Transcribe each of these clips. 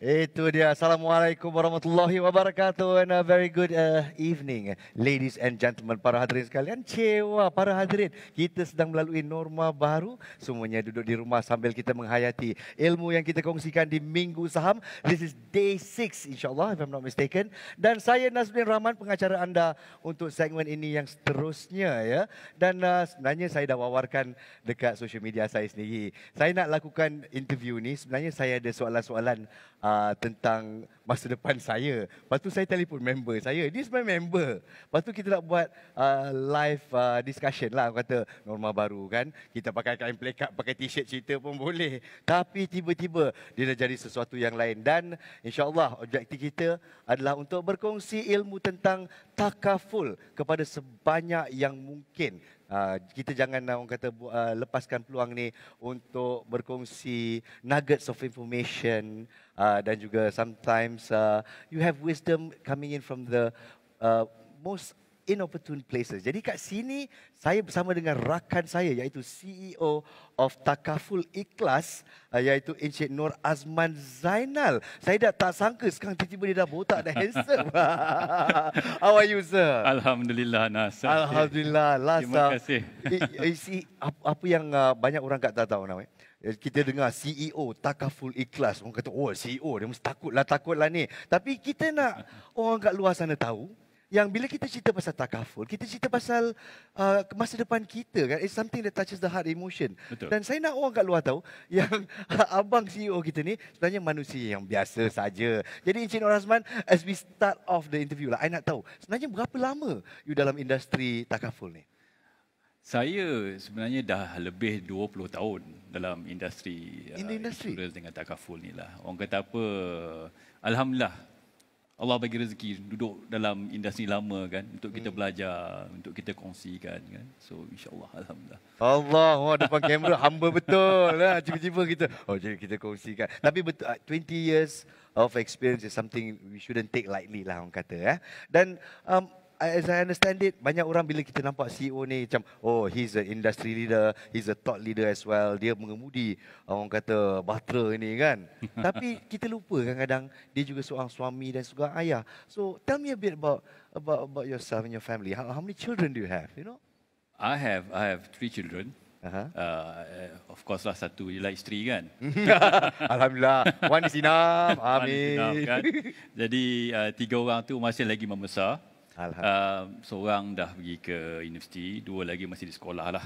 Itu dia. Assalamualaikum warahmatullahi wabarakatuh. And a very good evening, ladies and gentlemen, para hadirin sekalian. Cewa para hadirin, kita sedang melalui norma baru. Semuanya duduk di rumah sambil kita menghayati ilmu yang kita kongsikan di Minggu Saham. This is day 6 insyaAllah, if I'm not mistaken. Dan saya Nazmin Rahman, pengacara anda untuk segmen ini yang seterusnya, ya. Dan sebenarnya saya dah wawarkan dekat social media saya sendiri. Saya nak lakukan interview ni, sebenarnya saya ada soalan-soalan tentang masa depan saya. Lepas tu saya telefon member saya. Dia sebenarnya member. Lepas tu kita nak buat live discussion lah. Kata norma baru kan. Kita pakai kain pelekat, pakai t-shirt cerita pun boleh. Tapi tiba-tiba dia dah jadi sesuatu yang lain. Dan insyaAllah objektif kita adalah untuk berkongsi ilmu tentang takaful kepada sebanyak yang mungkin. Kita jangan orang kata lepaskan peluang ni untuk berkongsi nuggets of information dan juga sometimes you have wisdom coming in from the most inopportune places. Jadi kat sini saya bersama dengan rakan saya iaitu CEO of Takaful Ikhlas iaitu Encik Nur Azman Zainal. Saya dah tak sangka sekarang tiba-tiba dia dah botak dah handsome. How are you, sir? Alhamdulillah, Nas. Alhamdulillah. Terima kasih. Apa yang banyak orang tak tahu nama. Kita dengar CEO Takaful Ikhlas. Orang kata, oh CEO dia mesti takutlah ni. Tapi kita nak orang kat luar sana tahu yang bila kita cerita pasal takaful, kita cerita pasal masa depan kita kan. It's something that touches the heart emotion. Betul. Dan saya nak orang kat luar tahu yang abang CEO kita ni sebenarnya manusia yang biasa saja. Jadi Encik Nur Azman, as we start off the interview lah, I nak tahu sebenarnya berapa lama you dalam industri takaful ni? Saya sebenarnya dah lebih 20 tahun dalam industri insurans dengan takaful ni lah. Orang kata apa, Alhamdulillah, Allah bagi rezeki duduk dalam industri lama kan, untuk kita belajar, untuk kita kongsikan kan. So insyaAllah, Alhamdulillah. Allah, depan kamera hamba betul lah. Tiba-tiba kita, jadi kita kongsikan. Tapi betul, 20 years of experience is something we shouldn't take lightly lah orang kata. Dan as I understand it, banyak orang bila kita nampak CEO ni macam, oh he's an industry leader, he's a thought leader as well. Dia mengemudi orang kata bahtera ni kan. Tapi kita lupa kadang-kadang dia juga seorang suami dan seorang ayah. So tell me a bit about yourself and your family. How many children do you have? You know? I have 3 children. Of course lah, satu ialah isteri kan. Alhamdulillah. One is enough. Amin. One is enough, kan? Jadi 3 orang tu masih lagi membesar. Seorang dah pergi ke universiti, 2 lagi masih di sekolah lah.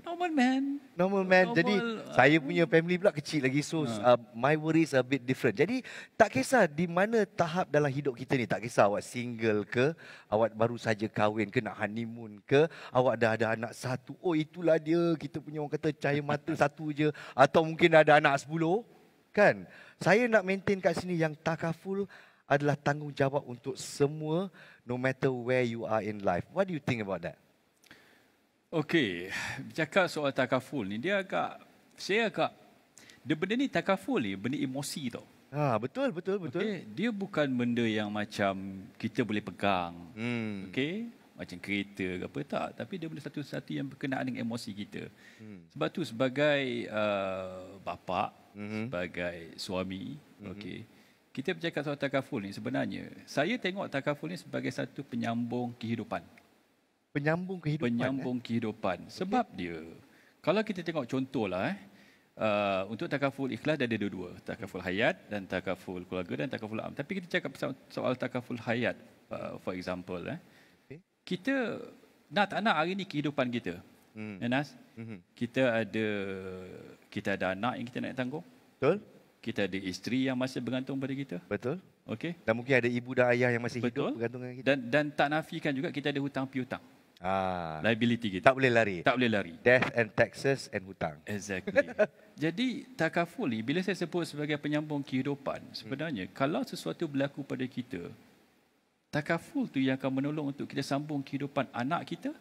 Normal man. Jadi saya punya family pula kecil lagi. So my worries a bit different. Jadi tak kisah di mana tahap dalam hidup kita ni. Tak kisah awak single ke, awak baru saja kahwin ke, nak honeymoon ke, awak dah ada anak 1. Oh itulah dia, kita punya orang kata cahaya mata 1 je. Atau mungkin ada anak 10. Kan? Saya nak maintain kat sini yang takaful adalah tanggungjawab untuk semua, no matter where you are in life. What do you think about that? Okey, bercakap soal takaful ni, dia benda ni takaful ni, benda emosi tau. Betul. Okay? Dia bukan benda yang macam kita boleh pegang. Okey? Macam kereta ke apa, tak. Tapi dia benda satu-satu yang berkenaan dengan emosi kita. Sebab tu sebagai bapa, sebagai suami, okey, kita bercakap soal takaful ni, sebenarnya saya tengok takaful ni sebagai satu penyambung kehidupan. Penyambung kehidupan. Sebab dia, kalau kita tengok contohlah, untuk takaful ikhlas dia ada dua. Takaful hayat dan takaful keluarga dan takaful am. Tapi kita cakap soal takaful hayat, for example. Kita nak tak nak hari ni kehidupan kita. Nas, kita ada anak yang kita nak tanggung. Betul. Kita ada isteri yang masih bergantung pada kita. Betul. Okey. Dan mungkin ada ibu dan ayah yang masih hidup bergantung dengan kita. Dan tak nafikan juga kita ada hutang piutang. Liability kita. Tak boleh lari. Death and taxes and hutang. Exactly. Jadi takaful ni, bila saya sebut sebagai penyambung kehidupan, sebenarnya kalau sesuatu berlaku pada kita, takaful tu yang akan menolong untuk kita sambung kehidupan anak kita,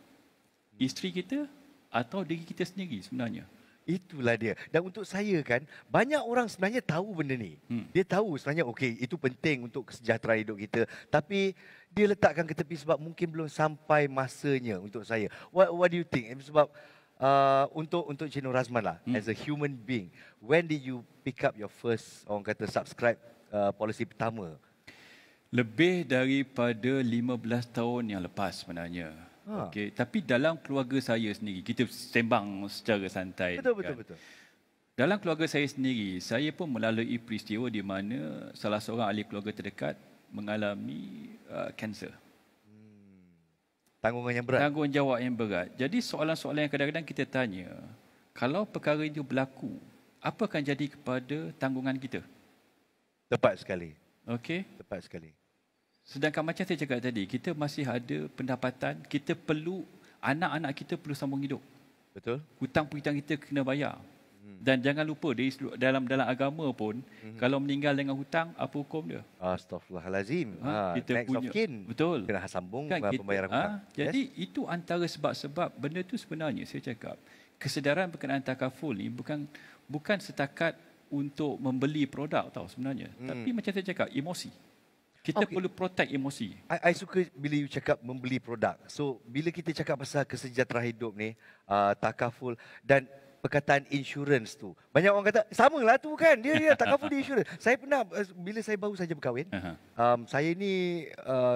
isteri kita atau diri kita sendiri sebenarnya. Itulah dia. Dan untuk saya kan, banyak orang sebenarnya tahu benda ni. Dia tahu sebenarnya okey, itu penting untuk kesejahteraan hidup kita. Tapi dia letakkan ke tepi sebab mungkin belum sampai masanya untuk saya. What do you think? Sebab untuk Encik Nur Razman lah, as a human being, when did you pick up your first, orang kata, subscribe polisi pertama? Lebih daripada 15 tahun yang lepas sebenarnya. Okey, tapi dalam keluarga saya sendiri, kita sembang secara santai. Betul. Dalam keluarga saya sendiri, saya pun melalui peristiwa di mana salah seorang ahli keluarga terdekat mengalami kanser. Tanggungan yang berat. Tanggungjawab yang berat. Jadi soalan-soalan yang kadang-kadang kita tanya, kalau perkara itu berlaku, apa akan jadi kepada tanggungan kita? Tepat sekali. Okey. Tepat sekali. Sedangkan macam saya cakap tadi, kita masih ada pendapatan, kita perlu, anak-anak kita perlu sambung hidup. Betul. Hutang-hutang kita kena bayar. Dan jangan lupa, dalam agama pun, kalau meninggal dengan hutang, apa hukum dia? Astaghfirullahalazim. Kita Next punya, of kin. betul. Kena sambung Kan kita, pembayaran hutang. jadi itu antara sebab-sebab benda tu sebenarnya saya cakap. Kesedaran berkenaan takaful ni bukan setakat untuk membeli produk tau sebenarnya. Tapi macam saya cakap, emosi. Kita perlu protect emosi. I suka bila you cakap membeli produk. So, bila kita cakap pasal kesejahteraan hidup ni, takaful dan perkataan insurans tu. Banyak orang kata, samalah tu kan. Dia takaful di insurans. Saya pernah, bila saya baru saja berkahwin, saya ni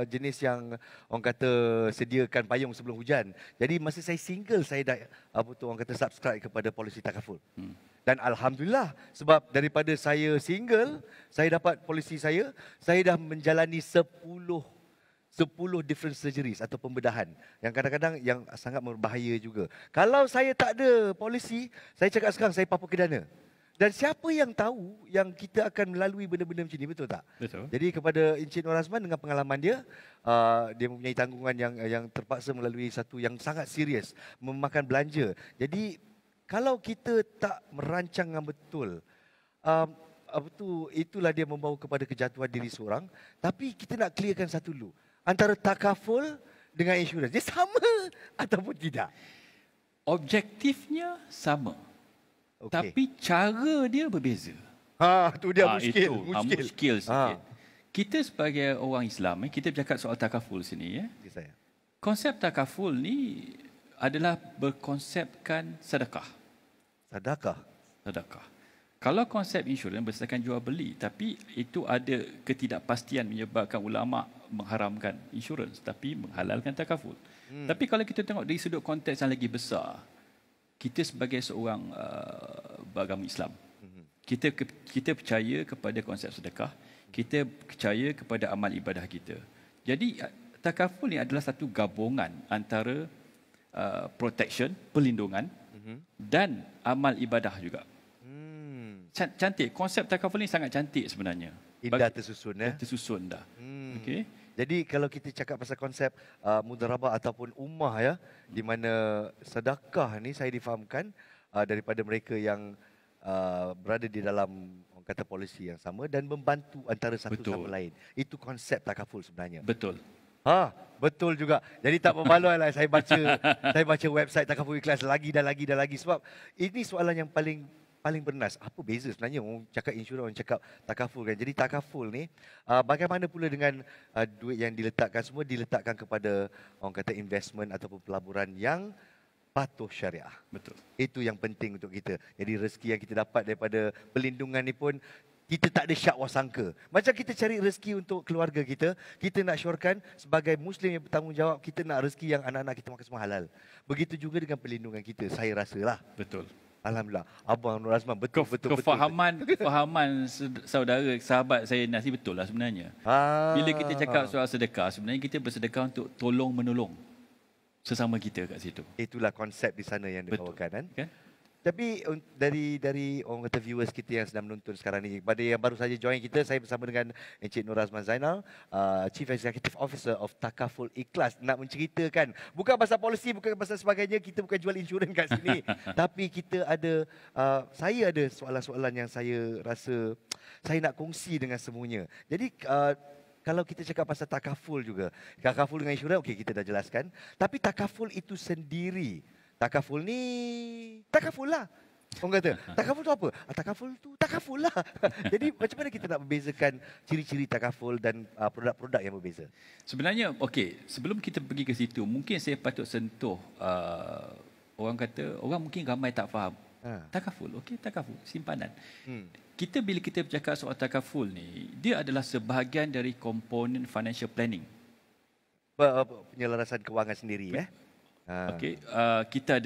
jenis yang orang kata sediakan payung sebelum hujan. Jadi masa saya single, saya dah orang kata subscribe kepada polisi takaful. Dan Alhamdulillah, sebab daripada saya single, saya dapat polisi saya dah menjalani 10 different surgeries atau pembedahan yang kadang-kadang yang sangat berbahaya juga. Kalau saya tak ada polisi, saya cakap sekarang saya papa kedana. Dan siapa yang tahu yang kita akan melalui benda-benda macam ni, betul tak? Betul. Jadi kepada Encik Nur Razman dengan pengalaman dia, dia mempunyai tanggungan yang terpaksa melalui satu yang sangat serius, memakan belanja. Jadi kalau kita tak merancang dengan betul, itulah dia membawa kepada kejatuhan diri seorang. Tapi kita nak clearkan satu dulu. Antara takaful dengan insurans, dia sama ataupun tidak? Objektifnya sama. Tapi cara dia berbeza. Tu dia muskil. Muskil sikit. Kita sebagai orang Islam, kita bercakap soal takaful sini. Konsep takaful ni adalah berkonsepkan sedekah. Sedekah. Kalau konsep insurans berdasarkan jual beli, tapi itu ada ketidakpastian menyebabkan ulama mengharamkan insurans tapi menghalalkan takaful. Tapi kalau kita tengok dari sudut konteks yang lagi besar, kita sebagai seorang beragama Islam, kita percaya kepada konsep sedekah, kita percaya kepada amal ibadah kita. Jadi takaful ni adalah satu gabungan antara protection, perlindungan dan amal ibadah juga. Cantik. Konsep takaful ni sangat cantik sebenarnya. Indah tersusun. Tersusun dah. Okay. Jadi kalau kita cakap pasal konsep mudarabah ataupun ummah di mana sedekah ni saya difahamkan daripada mereka yang berada di dalam orang kata polisi yang sama dan membantu antara satu sama lain. Itu konsep takaful sebenarnya. Betul. Betul juga. Jadi tak berbaloi lah saya baca website Takaful Ikhlas lagi dan lagi sebab ini soalan yang paling bernas. Apa beza sebenarnya orang cakap insurans, orang cakap takaful kan. Jadi takaful ni bagaimana pula dengan duit yang diletakkan, semua diletakkan kepada orang kata investment ataupun pelaburan yang patuh syariah. Betul. Itu yang penting untuk kita. Jadi rezeki yang kita dapat daripada perlindungan ni pun kita tak ada syak wasangka. Macam kita cari rezeki untuk keluarga kita, kita nak syorkan sebagai Muslim yang bertanggungjawab, kita nak rezeki yang anak-anak kita makan semua halal. Begitu juga dengan perlindungan kita, saya rasalah. Betul. Alhamdulillah. Abang Nur Razman betul. Kefahaman saudara, sahabat saya Nasi betul lah sebenarnya. Bila kita cakap soal sedekah, sebenarnya kita bersedekah untuk tolong menolong sesama kita kat situ. Itulah konsep di sana yang dibawakan kan. Tapi dari orang kata viewers kita yang sedang menonton sekarang ni, pada yang baru saja join kita, saya bersama dengan Encik Nur Razman Zainal, Chief Executive Officer of Takaful Ikhlas, nak menceritakan bukan pasal polisi, bukan pasal sebagainya, kita bukan jual insurans kat sini. Tapi kita ada saya ada soalan-soalan yang saya rasa saya nak kongsi dengan semuanya. Jadi kalau kita cakap pasal takaful juga, takaful dengan insurans, okey kita dah jelaskan. Tapi takaful itu sendiri, takaful ni, takaful lah. Orang kata, takaful tu apa? Takaful tu, takaful lah. Jadi macam mana kita nak membezakan ciri-ciri takaful dan produk-produk yang berbeza? Sebenarnya, okey, sebelum kita pergi ke situ, mungkin saya patut sentuh orang kata, orang mungkin ramai tak faham. Ha. Takaful, okey, takaful, simpanan. Hmm. Bila kita bercakap soal takaful ni, dia adalah sebahagian dari komponen financial planning. Penyelarasan kewangan sendiri Ha. Okey, kita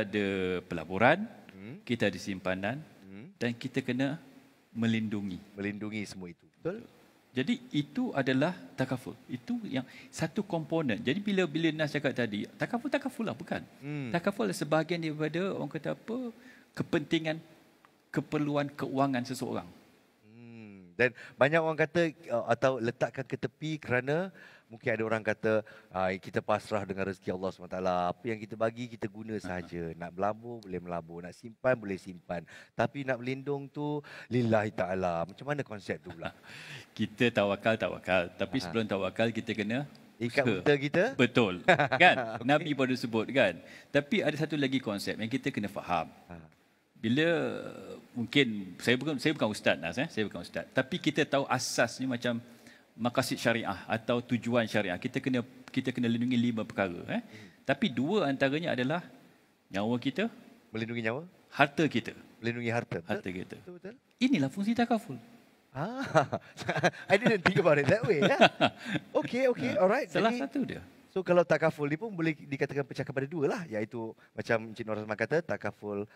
ada pelaburan, kita ada simpanan dan kita kena melindungi. Melindungi semua itu. Betul? Jadi itu adalah takaful. Itu yang satu komponen. Jadi bila Nas cakap tadi, takaful lah bukan. Takaful adalah sebahagian daripada orang kata apa, kepentingan, keperluan keuangan seseorang. Dan banyak orang kata atau letakkan ke tepi kerana mungkin ada orang kata kita pasrah dengan rezeki Allah SWT. Apa yang kita bagi kita guna sahaja. Nak melabur boleh melabur, nak simpan boleh simpan. Tapi nak berlindung tu lillahi ta'ala. Macam mana konsep tu pula? Kita tawakal, tapi sebelum tawakal kita kena ikat unta kita? Betul. Kan? Okay. Nabi pun sebut kan. Tapi ada satu lagi konsep yang kita kena faham. Bila mungkin saya bukan ustaz Nas, saya bukan ustaz. Tapi kita tahu asas ni macam maqasid syariah atau tujuan syariah. Kita kena lindungi 5 perkara. Tapi 2 antaranya adalah nyawa kita, Melindungi nyawa? harta kita. Melindungi harta. Harta kita. Betul. Inilah fungsi takaful. I didn't think about it that way. Okay, alright. Salah Jadi, satu dia. so kalau takaful ni pun boleh dikatakan pecah kepada 2 lah. Iaitu macam Encik Nur Razman kata, takaful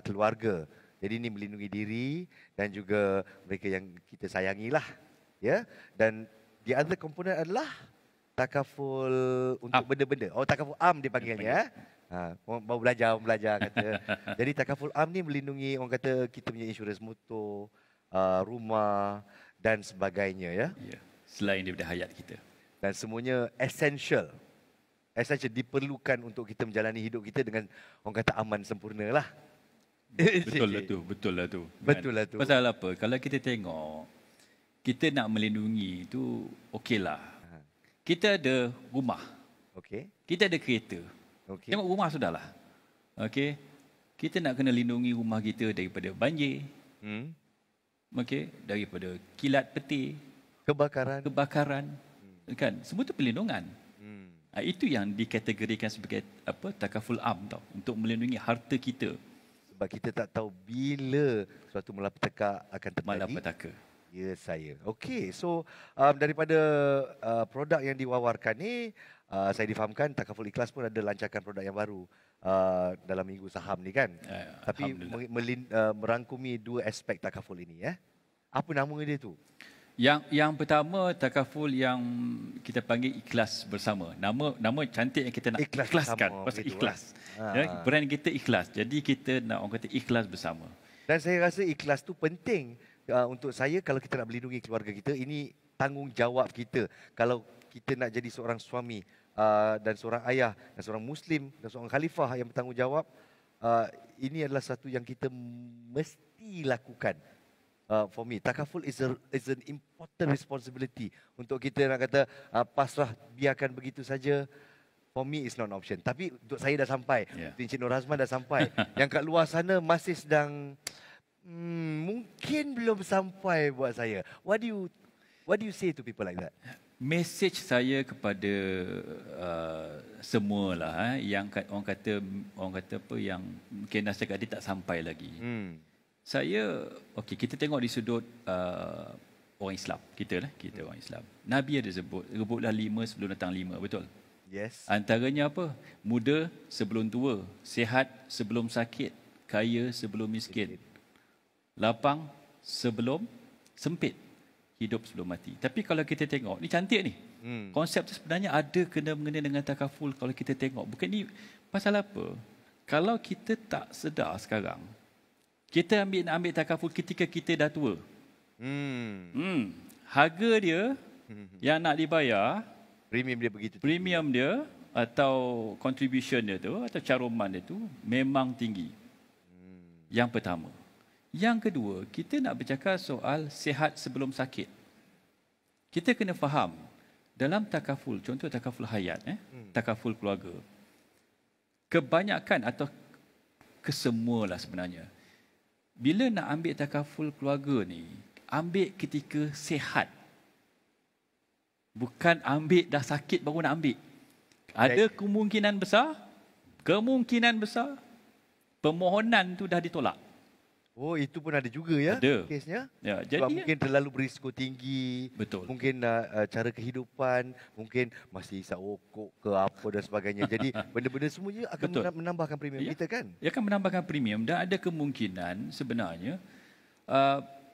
keluarga. Jadi ini melindungi diri dan juga mereka yang kita sayangi lah. Ya. Dan the other component adalah takaful untuk benda-benda. Oh, takaful am dipanggilnya. Baru belajar kata. Jadi takaful am ni melindungi orang kata kita punya insurans motor, rumah dan sebagainya ya. Selain daripada hayat kita. Dan semuanya essential diperlukan untuk kita menjalani hidup kita dengan orang kata aman sempurna lah. Betul lah tu. Pasal apa? Kalau kita tengok, kita nak melindungi tu okeylah. Kita ada rumah. Okey. Kita ada kereta. Okey. Tengok rumah sudahlah. Okey. Kita nak kena lindungi rumah kita daripada banjir. Okey, daripada kilat petir, kebakaran. Kan? Semua tu perlindungan. Itu yang dikategorikan sebagai takaful am tau, untuk melindungi harta kita. Sebab kita tak tahu bila suatu malapetaka akan terjadi. Malapetaka. Ya, saya. Okey, so daripada produk yang diwawarkan ni, saya difahamkan Takaful Ikhlas pun ada lancarkan produk yang baru dalam minggu saham ni kan. Tapi merangkumi 2 aspek takaful ini ya. Apa nama dia tu? Yang pertama takaful yang kita panggil ikhlas bersama. Nama cantik yang kita nak ikhlaskan. Pasal ikhlas. Ya, brand kita ikhlas. Jadi kita nak orang kata ikhlas bersama. Dan saya rasa ikhlas tu penting untuk saya kalau kita nak melindungi keluarga kita. Ini tanggungjawab kita. Kalau kita nak jadi seorang suami dan seorang ayah dan seorang Muslim dan seorang khalifah yang bertanggungjawab, ini adalah satu yang kita mesti lakukan. For me, takaful is an important responsibility. Untuk kita nak kata pasrah biarkan begitu saja, for me is not an option. Tapi untuk saya dah sampai, Encik Nur Razman dah sampai. Yang kat luar sana masih sedang mungkin belum sampai buat saya. What do you say to people like that? Message saya kepada semualah yang orang kata apa yang mungkin Nas cakap dia tak sampai lagi. Saya kita tengok di sudut orang Islam, kita orang Islam. Nabi ada rebutlah 5 sebelum datang 5, betul? Yes. Antaranya apa? Muda sebelum tua, sihat sebelum sakit, kaya sebelum miskin. Lapang sebelum sempit, hidup sebelum mati. Tapi kalau kita tengok, ni cantik ni. Konsep tu sebenarnya ada kena-mengena dengan takaful kalau kita tengok. Bukan ni pasal apa? Kalau kita tak sedar sekarang, kita nak ambil takaful ketika kita dah tua. Harga dia yang nak dibayar, premium dia atau contribution dia tu atau caruman dia tu memang tinggi. Yang pertama. Yang kedua, kita nak bercakap soal sihat sebelum sakit. Kita kena faham dalam takaful, contoh takaful hayat, takaful keluarga. Kebanyakan atau kesemualah sebenarnya. Bila nak ambil takaful keluarga ni, ambil ketika sihat. Bukan ambil dah sakit baru nak ambil. Ada kemungkinan besar kemungkinan besar permohonan tu dah ditolak. Oh, itu pun ada juga ya Ada. kesnya. Ya, Sebab jadi mungkin terlalu berisiko tinggi. betul. Mungkin cara kehidupan, mungkin masih isap rokok ke apa dan sebagainya. Jadi benda-benda semuanya akan Betul. menambahkan premium Ya. kita kan? Ia akan menambahkan premium dan ada kemungkinan sebenarnya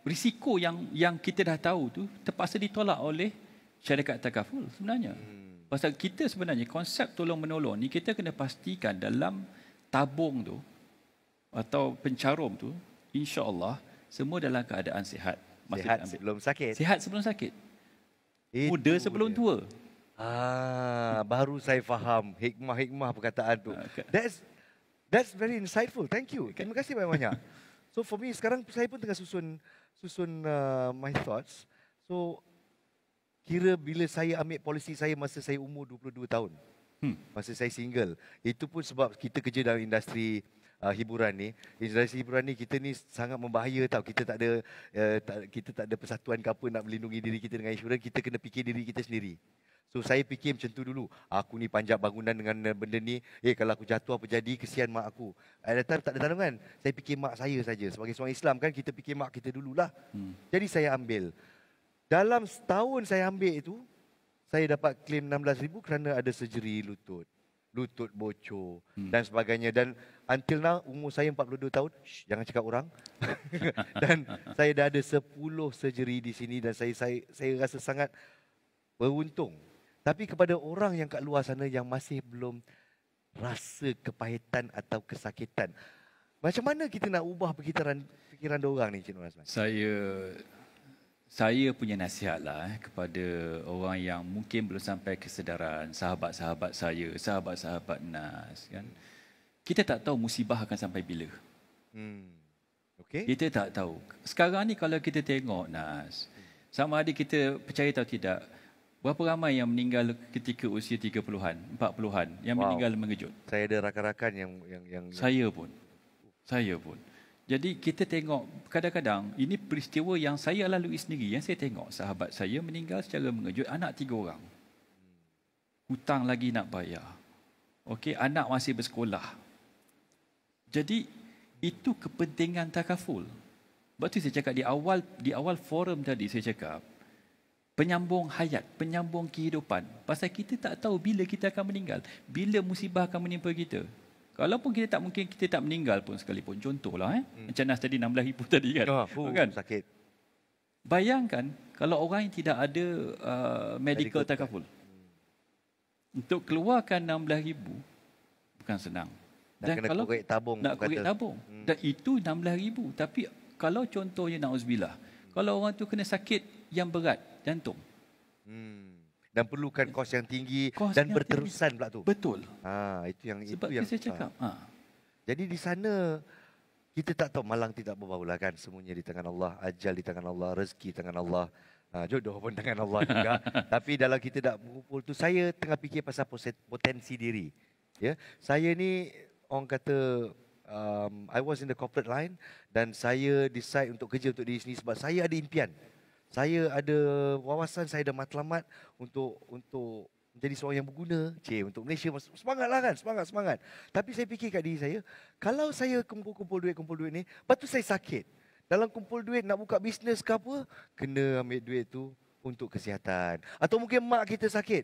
risiko yang kita dah tahu tu terpaksa ditolak oleh syarikat takaful sebenarnya. Pasal kita sebenarnya konsep tolong-menolong ni kita kena pastikan dalam tabung tu atau pencarum tu insya-Allah semua dalam keadaan sihat. Masa Sihat diambil. sebelum sakit. Sihat sebelum sakit. Muda Itu sebelum dia. tua. Baru saya faham hikmah-hikmah perkataan tu. That's very insightful. Thank you. Terima kasih banyak-banyak. So for me sekarang saya pun tengah susun my thoughts. So kira bila saya ambil polisi saya masa saya umur 22 tahun. Masa saya single. Itu pun sebab kita kerja dalam industri hiburan ni. Industri hiburan ni kita ni sangat membahaya tau. Kita tak ada persatuan ke apa nak melindungi diri kita dengan insurans. Kita kena fikir diri kita sendiri. So saya fikir macam tu dulu. Aku ni panjat bangunan dengan benda ni. Kalau aku jatuh apa jadi, kesian mak aku. At that time tak ada tanggungan. Saya fikir mak saya saja. Sebagai seorang Islam kan kita fikir mak kita dululah. Jadi saya ambil. Dalam setahun saya ambil itu, saya dapat claim 16,000 kerana ada surgery lutut. Lutut bocor dan sebagainya. Dan until now, umur saya 42 tahun. Jangan cakap orang. Dan saya dah ada 10 surgery di sini dan saya rasa sangat beruntung. Tapi kepada orang yang kat luar sana yang masih belum rasa kepahitan atau kesakitan, macam mana kita nak ubah fikiran diorang ni, Cik Nur Azman? Saya punya nasihatlah kepada orang yang mungkin belum sampai kesedaran, sahabat-sahabat saya, sahabat-sahabat Nas kan. Kita tak tahu musibah akan sampai bila. Okay. Kita tak tahu. Sekarang ni kalau kita tengok Nas, sama ada kita percaya atau tidak, berapa ramai yang meninggal ketika usia 30-an, 40-an yang meninggal mengejut. Saya ada rakan-rakan yang Saya pun. Jadi kita tengok kadang-kadang ini peristiwa yang saya lalui sendiri. Yang saya tengok sahabat saya meninggal secara mengejut, anak 3 orang. Hutang lagi nak bayar. Okey, anak masih bersekolah. Jadi itu kepentingan takaful. Sebab tu saya cakap di awal forum tadi saya cakap penyambung hayat, penyambung kehidupan. Pasal kita tak tahu bila kita akan meninggal, bila musibah akan menimpa kita. Kalaupun kita tak meninggal pun sekalipun. Contohlah macam Nas tadi 16,000 tadi kan. Kan? Sakit. Bayangkan kalau orang yang tidak ada medical takaful. Untuk keluarkan 16,000 bukan senang. Dan kena korek tabung. Nak korek tabung. Dan itu 16,000. Tapi kalau contohnya na'uzubillah, kalau orang tu kena sakit yang berat, jantung. Dan perlukan kos yang tinggi Kos dan yang berterusan pula tu. Betul. Itu yang Sebab itu yang saya cakap. Jadi di sana kita tak tahu, malang tidak berbaulah kan, semuanya di tangan Allah, ajal di tangan Allah, rezeki tangan Allah, jodoh pun tangan Allah juga. Tapi dalam kita nak berkumpul tu, saya tengah fikir pasal potensi diri. Ya, saya ni orang kata I was in the corporate line dan saya decide untuk kerja untuk diri sendiri sebab saya ada impian. Saya ada wawasan, saya ada matlamat untuk menjadi seorang yang berguna, untuk Malaysia. Semangatlah kan, semangat. Tapi saya fikir kat diri saya, kalau saya kumpul duit ni, lepas tu saya sakit. Dalam kumpul duit nak buka bisnes ke apa, kena ambil duit tu untuk kesihatan. Atau mungkin mak kita sakit.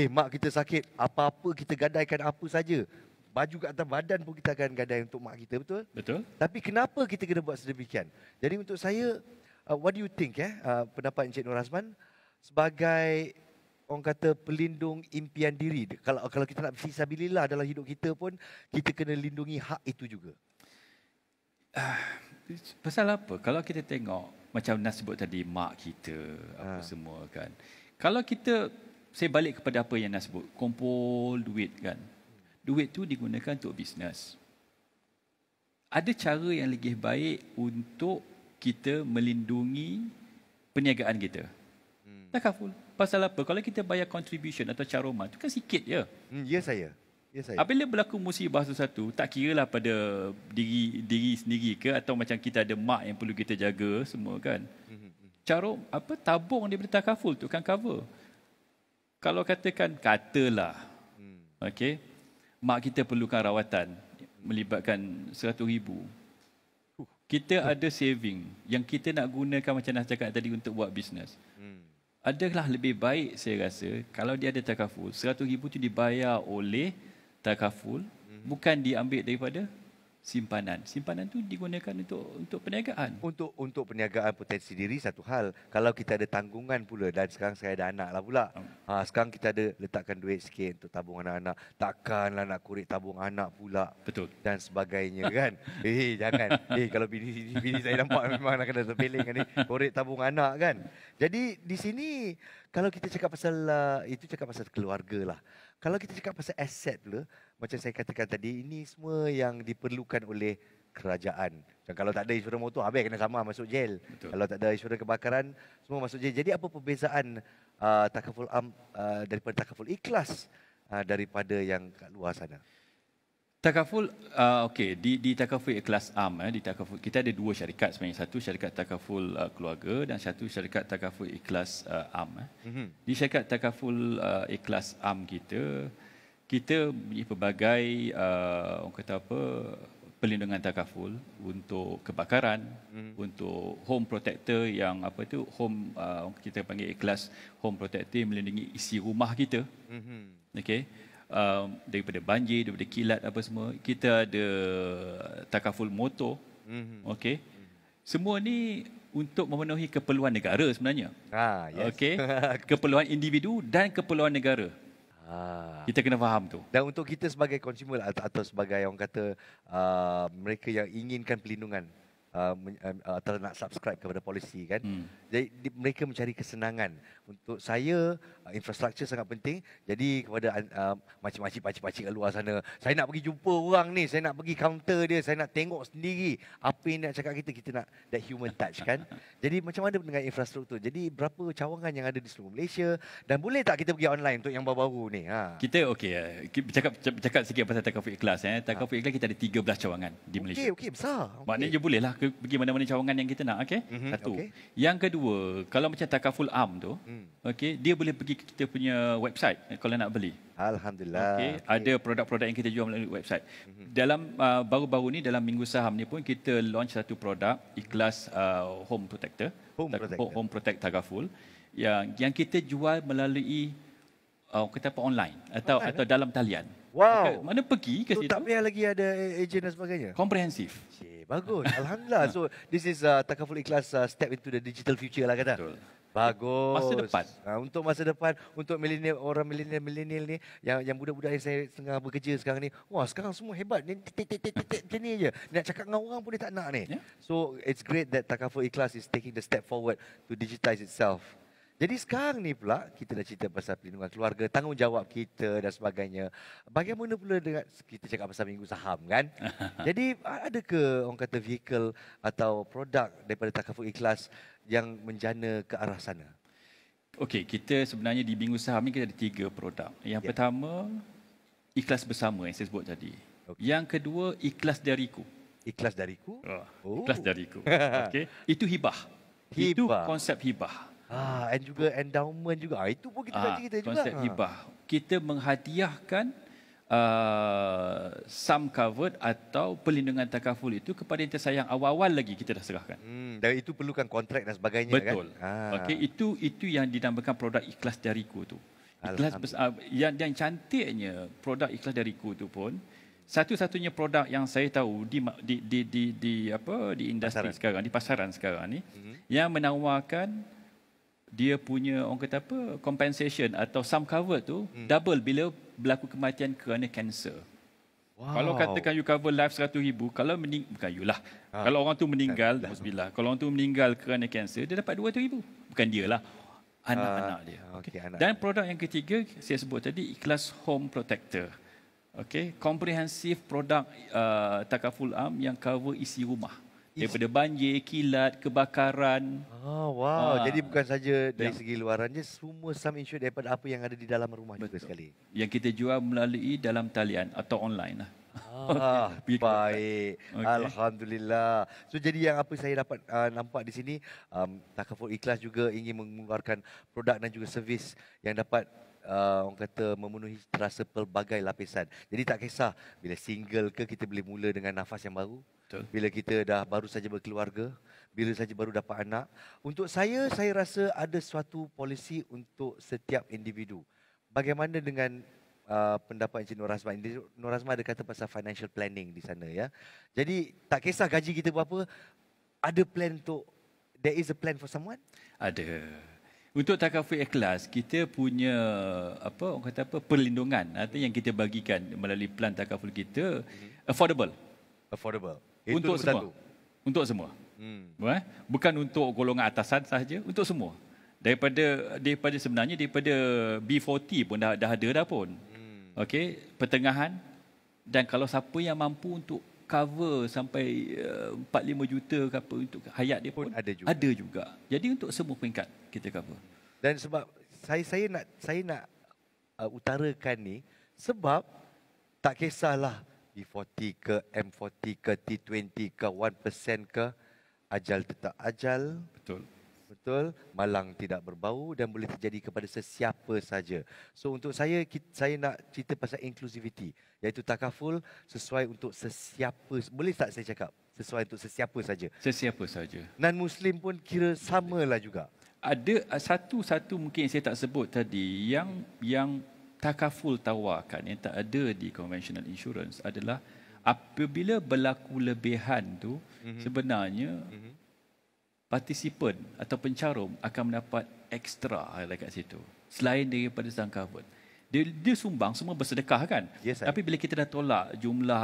Mak kita sakit, apa-apa kita gadaikan apa saja. Baju kat atas badan pun kita akan gadai untuk mak kita, betul? Betul. Tapi kenapa kita kena buat sedemikian? Jadi untuk saya, what do you think pendapat Encik Nur Azman sebagai orang kata pelindung impian diri? Kalau kita nak fisabilillah dalam hidup kita pun, kita kena lindungi hak itu juga. Pasal apa? Kalau kita tengok macam Nas sebut tadi, mak kita apa semua kan. Kalau saya balik kepada apa yang Nas sebut, kumpul duit kan. Duit tu digunakan untuk bisnes. Ada cara yang lebih baik untuk kita melindungi perniagaan kita. Takaful. Pasal apa? Kalau kita bayar contribution atau caruman, itu kan sikit je. Ya saya. Apabila berlaku musibah sesuatu, tak kiralah pada diri sendiri ke atau macam kita ada mak yang perlu kita jaga semua kan. Tabung daripada takaful tu kan cover. Kalau katalah, okey, mak kita perlukan rawatan melibatkan 100,000. Kita ada saving yang kita nak gunakan macam Nas cakap tadi untuk buat bisnes. Adalah lebih baik saya rasa kalau dia ada takaful, 100,000 tu dibayar oleh takaful, bukan diambil daripada simpanan. Simpanan tu digunakan untuk perniagaan. Untuk perniagaan potensi diri satu hal. Kalau kita ada tanggungan pula dan sekarang saya ada anak lah pula. Sekarang kita ada letakkan duit sikit untuk tabung anak-anak. Takkanlah nak korek tabung anak pula. Betul. Dan sebagainya kan. Jangan. Kalau bini saya nampak memang nak kena terpeling kan ni. Korek tabung anak kan. Jadi di sini kalau kita cakap pasal itu cakap pasal keluarga lah. Kalau kita cakap pasal aset pula, macam saya katakan tadi, ini semua yang diperlukan oleh kerajaan. Dan kalau tak ada insurans motor, habis kena sama masuk jail. Betul. Kalau tak ada insurans kebakaran, semua masuk jail. Jadi apa perbezaan takaful am daripada takaful ikhlas daripada yang kat luar sana? Takaful, okey, di takaful ikhlas am, di takaful kita ada dua syarikat sebenarnya. Satu syarikat takaful keluarga dan satu syarikat takaful ikhlas am. Di syarikat takaful ikhlas am kita beri pelbagai orang kata apa, perlindungan takaful untuk kebakaran, untuk home protector yang apa tu home kita panggil ikhlas home protector, melindungi isi rumah kita. Okey. Daripada banjir, daripada kilat apa semua. Kita ada takaful motor. Okey. Semua ni untuk memenuhi keperluan negara sebenarnya. Yes. Okey. Keperluan individu dan keperluan negara. Kita kena faham tu. Dan untuk kita sebagai consumer atau sebagai orang kata mereka yang inginkan perlindungan atau nak subscribe kepada polisi kan. Jadi mereka mencari kesenangan. Untuk saya infrastruktur sangat penting. Jadi kepada makcik-makcik pakcik-pakcik kat luar sana, saya nak pergi jumpa orang ni, saya nak pergi counter dia, saya nak tengok sendiri apa yang nak cakap kita nak that human touch kan. Jadi macam mana dengan infrastruktur? Jadi berapa cawangan yang ada di seluruh Malaysia dan boleh tak kita pergi online untuk yang baru-baru ni? Kita okey, cakap sikit pasal takaful ikhlas. Takaful ikhlas kita ada 13 cawangan di Malaysia. Okey, besar. Maknanya bolehlah pergi mana-mana cawangan yang kita nak, okey? Satu. Yang kedua, kalau macam takaful am tu, okey, dia boleh pergi ke kita punya website kalau nak beli. Alhamdulillah. Okay. Ada produk-produk yang kita jual melalui website. Dalam baru-baru ni dalam Minggu Saham ni pun kita launch satu produk ikhlas home protector, home protect takaful yang kita jual melalui kita apa online atau dalam talian. Wow. Mana pergi ke situ? Tak payah lagi ada ejen dan sebagainya. Komprehensif. Bagus. Alhamdulillah. So this is takaful ikhlas step into the digital future lah kata. Betul. Bagus. Masa depan. Untuk masa depan, untuk orang milenial ni, yang budak-budak yang saya tengah bekerja sekarang ni, wah sekarang semua hebat. Macam ni je. Nak cakap dengan orang pun dia tak nak ni. So it's great that takaful ikhlas is taking the step forward to digitize itself. Jadi sekarang ni pula kita dah cerita pasal perlindungan keluarga, tanggungjawab kita dan sebagainya. Bagaimana pula dengan kita cakap pasal Minggu Saham kan? Jadi ada ke orang kata vehicle atau produk daripada takaful ikhlas yang menjana ke arah sana? Okey, kita sebenarnya di Minggu Saham ni kita ada 3 produk. Yang pertama, ikhlas bersama yang saya sebut tadi. Yang kedua, ikhlas dariku. Ikhlas dariku? Ikhlas dariku. Okey, itu hibah. Itu konsep hibah. Dan juga endowment juga. Itu pun kita nak cerita juga. Konsep hibah. Kita menghadiahkan sum covered atau perlindungan takaful itu kepada yang tersayang. Awal-awal lagi kita dah serahkan. Dan itu perlukan kontrak dan sebagainya. Betul. Kan? Okey, itu yang dinamakan produk ikhlas dariku tu. Ikhlas yang cantiknya produk ikhlas dariku tu pun satu-satunya produk yang saya tahu di industri sekarang, di pasaran sekarang ni yang menawarkan dia punya orang kata apa compensation atau sum cover tu double bila berlaku kematian kerana kanser. Wow. Kalau katakan you cover life 100,000, kalau bukan you lah. Kalau orang tu meninggal, bismillah. Kalau orang tu meninggal kerana kanser, dia dapat 200,000. Bukan dia lah, anak-anak dia. Okay. Dan produk yang ketiga saya sebut tadi ikhlas home protector. Okey, komprehensif produk takaful am yang cover isi rumah. Daripada banjir, kilat, kebakaran. Oh, wow. Ah, Jadi bukan saja dari yang segi luarannya, semua sum insured daripada apa yang ada di dalam rumah juga betul. sekali. Yang kita jual melalui dalam talian atau online lah. Okey, Ah, pergi ke website. baik. Okey. Alhamdulillah. So jadi yang apa saya dapat nampak di sini, Takaful Ikhlas juga ingin mengeluarkan produk dan juga servis yang dapat orang kata memenuhi rasa pelbagai lapisan. Jadi tak kisah bila single ke kita boleh mula dengan nafas yang baru. Betul. Bila kita dah baru saja berkeluarga, bila saja baru dapat anak. Untuk saya rasa ada suatu polisi untuk setiap individu. Bagaimana dengan pendapat Encik Nur Azman? Nur Azman ada kata pasal financial planning di sana ya. Jadi tak kisah gaji kita berapa, ada plan untuk, there is a plan for someone? Ada. Untuk takaful ikhlas, kita punya orang kata perlindungan atau yang kita bagikan melalui plan takaful kita affordable Affordable. Itu untuk nombor semua. satu. Untuk semua. Hmm. Bukan untuk golongan atasan sahaja, untuk semua. Daripada sebenarnya daripada B40 pun dah ada dah pun. Okey, pertengahan, dan kalau siapa yang mampu untuk cover sampai 4-5 juta ke apa untuk hayat dia pun Ada juga. ada juga. Jadi untuk semua peringkat kita cover. Dan sebab saya nak utarakan ni sebab tak kisahlah B40 ke M40 ke T20 ke 1% ke, ajal tetap ajal. Betul. Betul, malang tidak berbau dan boleh terjadi kepada sesiapa saja. So untuk saya nak cerita pasal inclusivity, iaitu takaful sesuai untuk sesiapa. Boleh tak saya cakap sesuai untuk sesiapa saja? Sesiapa saja. Non-Muslim pun kira samalah juga. Ada satu mungkin yang saya tak sebut tadi yang takaful tawarkan yang tak ada di conventional insurance adalah apabila berlaku lebihan tu sebenarnya partisipan atau pencarum akan mendapat ekstra dekat situ selain daripada sang covered. Dia sumbang semua bersedekah kan. Yes, tapi bila kita dah tolak jumlah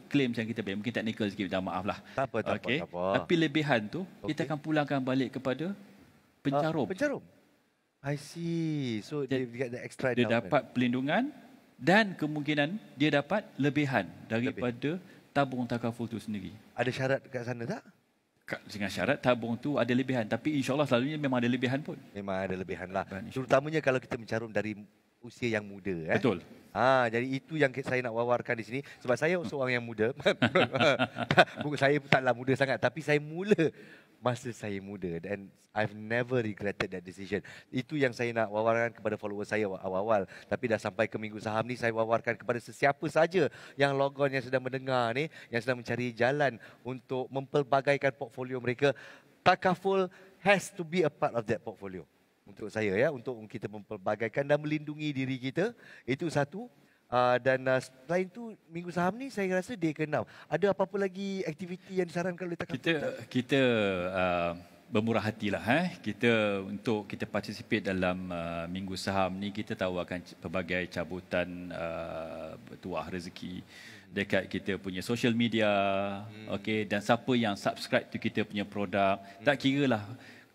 claim yang kita bayar, mungkin technical sikit, minta maaf lah. Tak apa. Tapi lebihan tu kita akan pulangkan balik kepada pencarum. Pencarum. I see. So dia get the extra Dia endowment. dapat perlindungan dan kemungkinan dia dapat lebihan daripada tabung takaful tu sendiri. Ada syarat kat sana tak? Dengan syarat tabung tu ada lebihan, tapi insyaAllah selalunya memang ada lebihan pun. Memang ada lebihan lah. Lebihan, Terutamanya kalau kita mencarum dari usia yang muda. Betul. Jadi itu yang saya nak wawarkan di sini. Sebab saya seorang yang muda. Bukan saya taklah muda sangat. Tapi saya mula masa saya muda. And I've never regretted that decision. Itu yang saya nak wawarkan kepada follower saya awal-awal. Tapi dah sampai ke Minggu Saham ni, saya wawarkan kepada sesiapa saja yang logon, yang sedang mendengar ni, yang sedang mencari jalan untuk mempelbagaikan portfolio mereka. Takaful has to be a part of that portfolio. Untuk saya ya, untuk kita mempelbagaikan dan melindungi diri kita. Itu satu. Selain tu Minggu Saham ni saya rasa day ke-6. Ada apa-apa lagi aktiviti yang disarankan oleh Takaful? Kita bermurah hatilah kita untuk kita participate dalam Minggu Saham ni. Kita tawarkan pelbagai cabutan tuah rezeki dekat kita punya social media. Okey, dan siapa yang subscribe tu kita punya produk, tak kiralah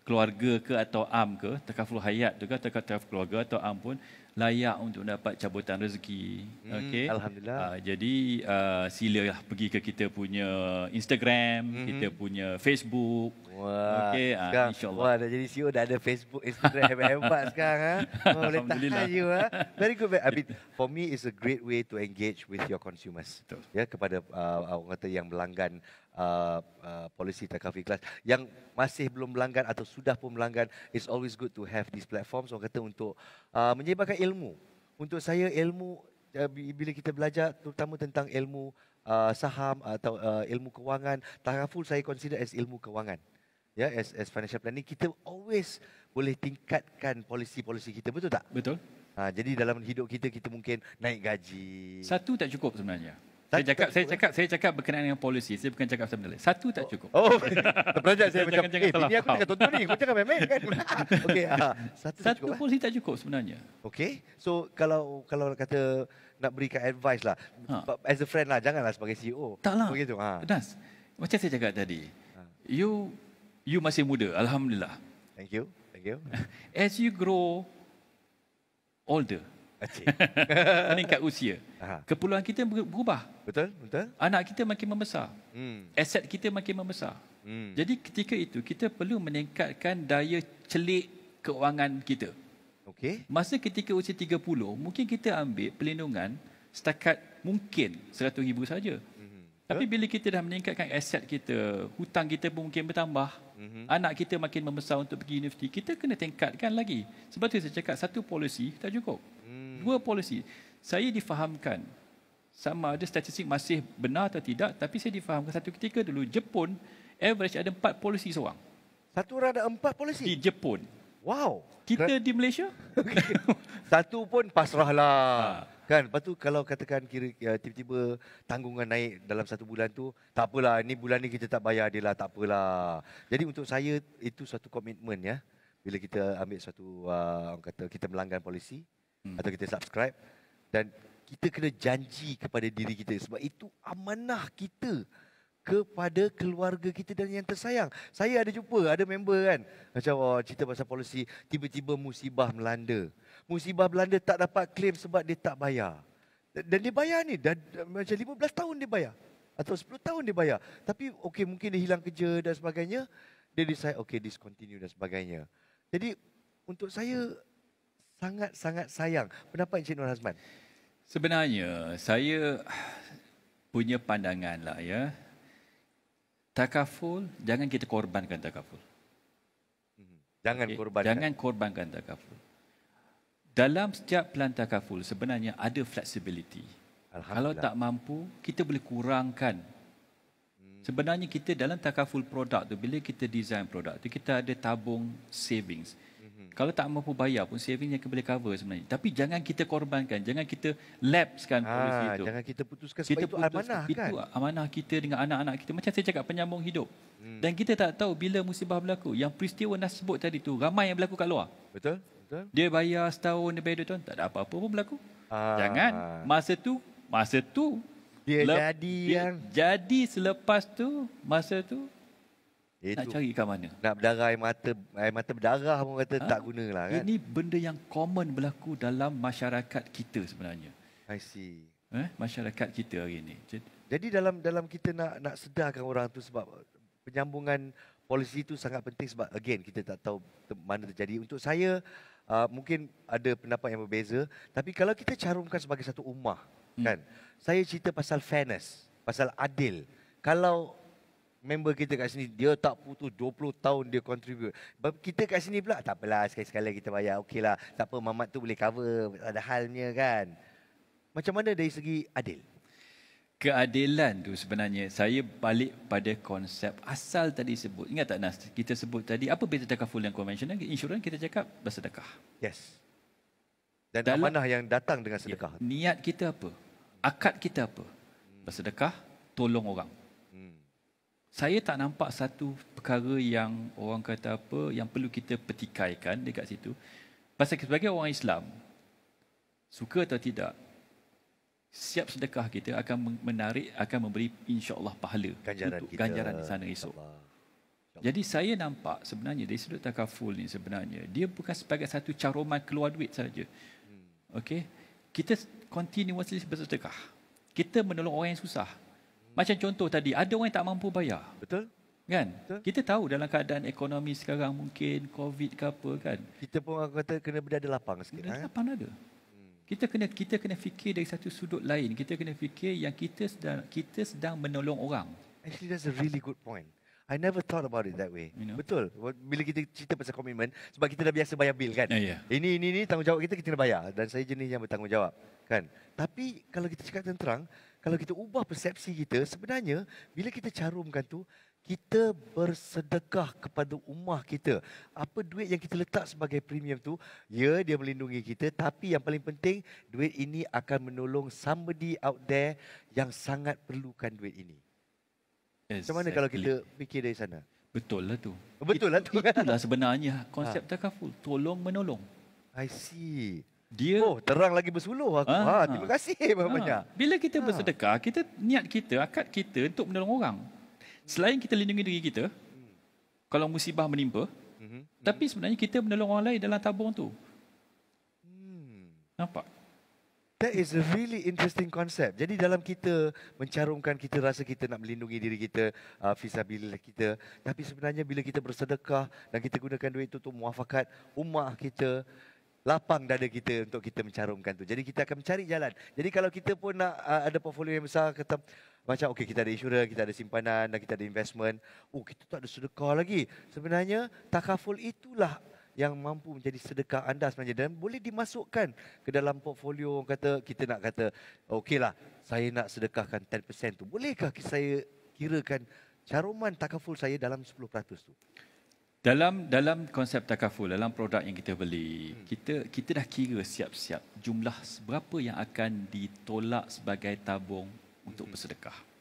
keluarga ke atau am ke, takaful hayat tu ke, takaful keluarga atau am pun layak untuk dapat cabutan rezeki. Okey. Alhamdulillah. Jadi silalah pergi ke kita punya Instagram, kita punya Facebook. Wah, Okey, insya-Allah. Wah, dah jadi CEO, dah ada Facebook, Instagram hebat sekarang. Boleh Alhamdulillah. tahan you. Very good. I mean, for me, it's a great way to engage with your consumers. Betul. Ya, kepada orang kata yang melanggan polisi Takaful Ikhlas. Yang masih belum melanggan atau sudah pun melanggan, it's always good to have these platforms, orang kata, untuk menyebarkan ilmu. Untuk saya, ilmu, bila kita belajar terutama tentang ilmu saham atau ilmu kewangan, Takaful saya consider as ilmu kewangan. Ya, as financial planning, kita always boleh tingkatkan polisi-polisi kita, betul tak? Betul. Jadi dalam hidup kita, kita mungkin naik gaji. Satu tak cukup sebenarnya. Satu tak Saya cakap berkenaan dengan polisi. Saya bukan cakap sebenarnya. Satu tak cukup. Oh, terperanjat saya macam, Jangan salah bini aku faham. tengah tonton ni, kau jangan main-main kan? Okey, satu tak Satu cukup. polisi tak cukup sebenarnya. Okey, so kalau kata nak berikan advice lah, as a friend lah, janganlah sebagai CEO. Taklah. Begitu. Das, macam saya cakap tadi. You masih muda, alhamdulillah. Thank you. As you grow older, Acik. meningkat usia. Aha. Keperluan kita berubah. Betul? Betul? Anak kita makin membesar. Hmm. Aset kita makin membesar. Hmm. Jadi ketika itu kita perlu meningkatkan daya celik keuangan kita. Okey. Masa ketika usia 30, mungkin kita ambil perlindungan setakat mungkin RM100,000 saja. Tapi bila kita dah meningkatkan aset kita, hutang kita pun mungkin bertambah, anak kita makin membesar untuk pergi universiti, kita kena tingkatkan lagi. Sebab tu saya cakap satu polisi tak cukup. Dua polisi. Saya difahamkan, sama ada statistik masih benar atau tidak, tapi saya difahamkan satu ketika dulu, Jepun, average ada 4 polisi seorang. Satu orang ada 4 Di polisi. Jepun. Wow. Kita di Malaysia, Satu pun pasrahlah. Kan, lepas tu kalau katakan tiba-tiba tanggungan naik dalam 1 bulan tu, tak apalah, ni bulan ni kita tak bayar dia lah, tak apalah. Jadi untuk saya itu satu komitmen ya. Bila kita ambil satu orang kata kita melanggar polisi atau kita subscribe dan kita kena janji kepada diri kita sebab itu amanah kita kepada keluarga kita dan yang tersayang. Saya ada jumpa, ada member kan. Macam cerita pasal polisi, tiba-tiba musibah melanda. Musibah melanda tak dapat claim sebab dia tak bayar. Dan dia bayar ni, macam 15 tahun dia bayar. Atau 10 tahun dia bayar. Tapi okey mungkin dia hilang kerja dan sebagainya. Dia decide okey discontinue dan sebagainya. Jadi untuk saya sangat-sangat sayang. Pendapat Encik Nur Hazman? sebenarnya saya punya pandangan lah ya. Takaful, jangan kita korbankan takaful. Jangan Okey, korbankan. Jangan korbankan takaful. Dalam setiap plan takaful sebenarnya ada flexibility. Kalau tak mampu, kita boleh kurangkan. Sebenarnya kita dalam takaful produk tu, bila kita design produk tu, kita ada tabung savings. Kalau tak mampu bayar pun saving yang boleh cover sebenarnya. Tapi jangan kita korbankan, jangan kita lapsekan polisi itu. Jangan kita putuskan sebab itu amanah kan. Itu amanah kita dengan anak-anak kita. Macam saya cakap penyambung hidup. Dan kita tak tahu bila musibah berlaku. Yang peristiwa Nas sebut tadi tu, ramai yang berlaku kat luar. Betul? Betul? Dia bayar setahun, dia bayar 2 tahun, tak ada apa-apa pun berlaku. Jangan. Masa tu jadi selepas tu, masa tu itu. nak cari kat mana? Nak berdarah air mata berdarah pun kata tak gunalah kan. Ini benda yang common berlaku dalam masyarakat kita sebenarnya. I see. Masyarakat kita hari ini. Jadi dalam kita nak sedarkan orang tu sebab penyambungan polisi itu sangat penting sebab again kita tak tahu mana terjadi. Untuk saya mungkin ada pendapat yang berbeza, tapi kalau kita carumkan sebagai satu ummah kan. Saya cerita pasal fairness, pasal adil. Kalau member kita kat sini, dia tak putus 20 tahun dia contribute. Kita kat sini pula, tak apalah sekali-sekala kita bayar. Okeylah, tak apa Mamat tu boleh cover, ada halnya kan. Macam mana dari segi adil? Keadilan tu sebenarnya, saya balik pada konsep asal tadi sebut. Ingat tak Nas, kita sebut tadi, apa beza takaful yang konvensional? Insurans kita cakap bersedekah. Yes. Dan amanah yang datang dengan sedekah. Niat kita apa? Akad kita apa? Bersedekah, tolong orang. Saya tak nampak satu perkara yang orang kata apa yang perlu kita petikaikan dekat situ. Pasal sebagai orang Islam, suka atau tidak, siap sedekah kita akan memberi insya-Allah pahala untuk ganjaran di sana esok. Jadi saya nampak sebenarnya dari sudut takaful ni sebenarnya dia bukan sebagai satu caruman keluar duit saja. Okey. Kita continuously bersedekah. Kita menolong orang yang susah. Macam contoh tadi, ada orang yang tak mampu bayar. Betul? Kan? Betul. Kita tahu dalam keadaan ekonomi sekarang mungkin COVID ke apa kan. Kita pun orang kata kena berada lapang sikit. Berada lapang ada. Kita kena fikir dari satu sudut lain. Kita kena fikir yang kita sedang menolong orang. Actually that's a really good point. I never thought about it that way. Betul. Bila kita cerita pasal komitmen, sebab kita dah biasa bayar bil kan. Ini tanggungjawab kita kena bayar dan saya jenis yang bertanggungjawab kan. Tapi kalau kita cakap terang, kalau kita ubah persepsi kita, sebenarnya bila kita carumkan tu, kita bersedekah kepada ummah kita. Apa duit yang kita letak sebagai premium tu, ya dia melindungi kita, tapi yang paling penting, duit ini akan menolong somebody out there yang sangat perlukan duit ini. Macam mana kalau kita fikir dari sana? Betul lah tu. Betul lah tu. Itulah sebenarnya konsep takaful, tolong menolong. I see. Dia terang lagi bersuluh aku. Terima kasih banyak. Bila kita bersedekah, kita niat kita, akad kita untuk menolong orang. Selain kita lindungi diri kita, kalau musibah menimpa, tapi sebenarnya kita menolong orang lain dalam tabung tu. Nampak? That is a really interesting concept. Jadi dalam kita mencarumkan, kita rasa kita nak melindungi diri kita, fisabilillah kita. Tapi sebenarnya bila kita bersedekah dan kita gunakan duit itu untuk muafakat ummah kita, lapang dada kita untuk kita mencarumkan tu. Jadi kita akan mencari jalan. Jadi kalau kita pun nak ada portfolio yang besar, kata macam okey, kita ada insurans, kita ada simpanan dan kita ada investment. Oh, kita tak ada sedekah lagi. Sebenarnya takaful itulah yang mampu menjadi sedekah anda sebenarnya, dan boleh dimasukkan ke dalam portfolio. Kata kita nak kata okeylah, saya nak sedekahkan 10% tu. Bolehkah saya kirakan caruman takaful saya dalam 10% tu? Dalam konsep takaful, dalam produk yang kita beli, kita dah kira siap-siap jumlah berapa yang akan ditolak sebagai tabung untuk bersedekah.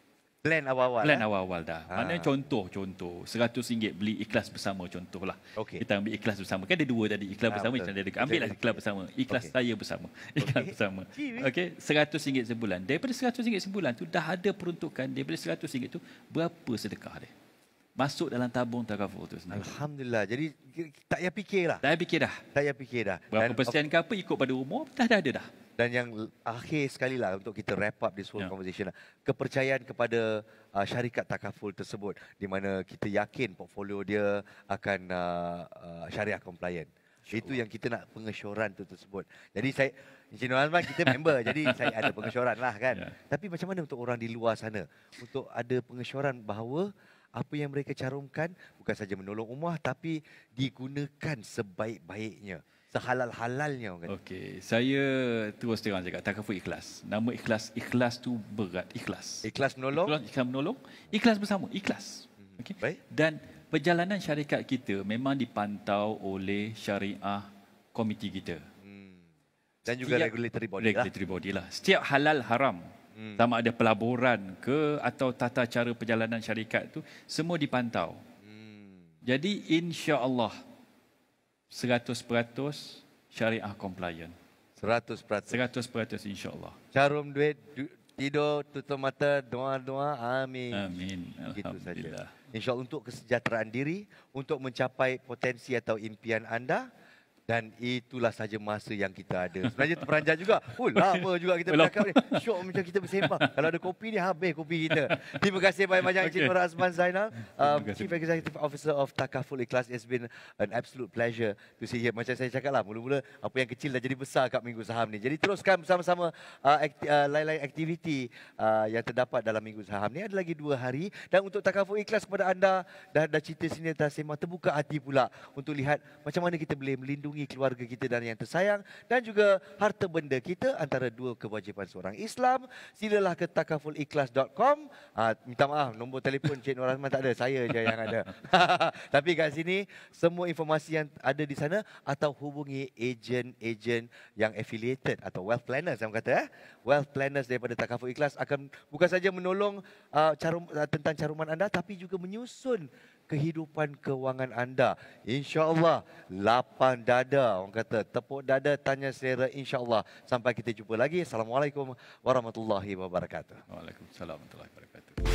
Plan awal-awal. Plan awal-awal dah. Maknanya contoh RM100 beli ikhlas bersama, contohlah. Okay. Kita ambil ikhlas bersama. Kan ada dua tadi, ikhlas bersama, ikhlas ada. Ambillah ikhlas bersama. Ikhlas saya bersama. Ikhlas bersama. Okey, RM100 sebulan. Daripada RM100 sebulan tu dah ada peruntukan, daripada RM100 tu berapa sedekah dia masuk dalam tabung takaful tu sendiri. Alhamdulillah. Jadi tak payah fikir lah. Tak payah fikir dah. Berapa persen ke apa ikut pada umur, dah ada dah. Dan yang akhir sekali lah untuk kita wrap up this whole conversation lah. Kepercayaan kepada syarikat takaful tersebut, di mana kita yakin portfolio dia akan syariah compliant. Itu yang kita nak, pengesyoran tu tersebut. Jadi saya, Encik Nur Azman, kita member, jadi saya ada pengesyoran lah kan. Tapi macam mana untuk orang di luar sana, untuk ada pengesyoran bahawa apa yang mereka carumkan bukan saja menolong ummah, tapi digunakan sebaik-baiknya, sehalal-halalnya. Okey, saya terus terang cakap, takaful ikhlas. Nama ikhlas tu berat, ikhlas. Ikhlas menolong? Ikhlas menolong, ikhlas bersama, ikhlas. Okey. Baik. Dan perjalanan syarikat kita memang dipantau oleh syariah komiti kita. Dan juga regulatory body lah. Setiap halal haram, sama ada pelaburan ke atau tata cara perjalanan syarikat tu, semua dipantau. Jadi insya-Allah 100% syariah compliant. 100%. 100% insya-Allah. Carum duit, tidur, tutup mata, doa-doa, amin. Amin. Gitu Alhamdulillah. saja. InsyaAllah untuk kesejahteraan diri, untuk mencapai potensi atau impian anda. Dan itulah saja masa yang kita ada. Sebenarnya terperanjat juga. Lama juga kita bercakap ni. Syok macam kita bersembang. Kalau ada kopi ni, habis kopi kita. Terima kasih banyak-banyak Encik Nur Azman Zainal, Chief Executive Officer of Takaful Ikhlas. It's been an absolute pleasure to see here. Macam saya cakap lah, mula-mula apa yang kecil dah jadi besar kat Minggu Saham ni. Jadi teruskan bersama-sama lain-lain aktiviti yang terdapat dalam Minggu Saham ni. Ada lagi 2 hari. Dan untuk Takaful Ikhlas kepada anda, dah cerita sini, dah sembang, terbuka hati pula untuk lihat macam mana kita boleh melindungi keluarga kita dan yang tersayang, dan juga harta benda kita, antara 2 kewajipan seorang Islam. Silalah ke takafulikhlas.com. Minta maaf, nombor telefon Cik Nur Azman tak ada, saya je yang ada. Tapi kat sini semua informasi yang ada di sana, atau hubungi ejen-ejen yang affiliated atau wealth planners. Saya kata wealth planners daripada Takaful Ikhlas akan bukan saja menolong tentang caruman anda, tapi juga menyusun kehidupan kewangan anda. InsyaAllah lapang dada, orang kata tepuk dada, tanya selera, insyaAllah. Sampai kita jumpa lagi. Assalamualaikum warahmatullahi wabarakatuh. Waalaikumsalam warahmatullahi wabarakatuh.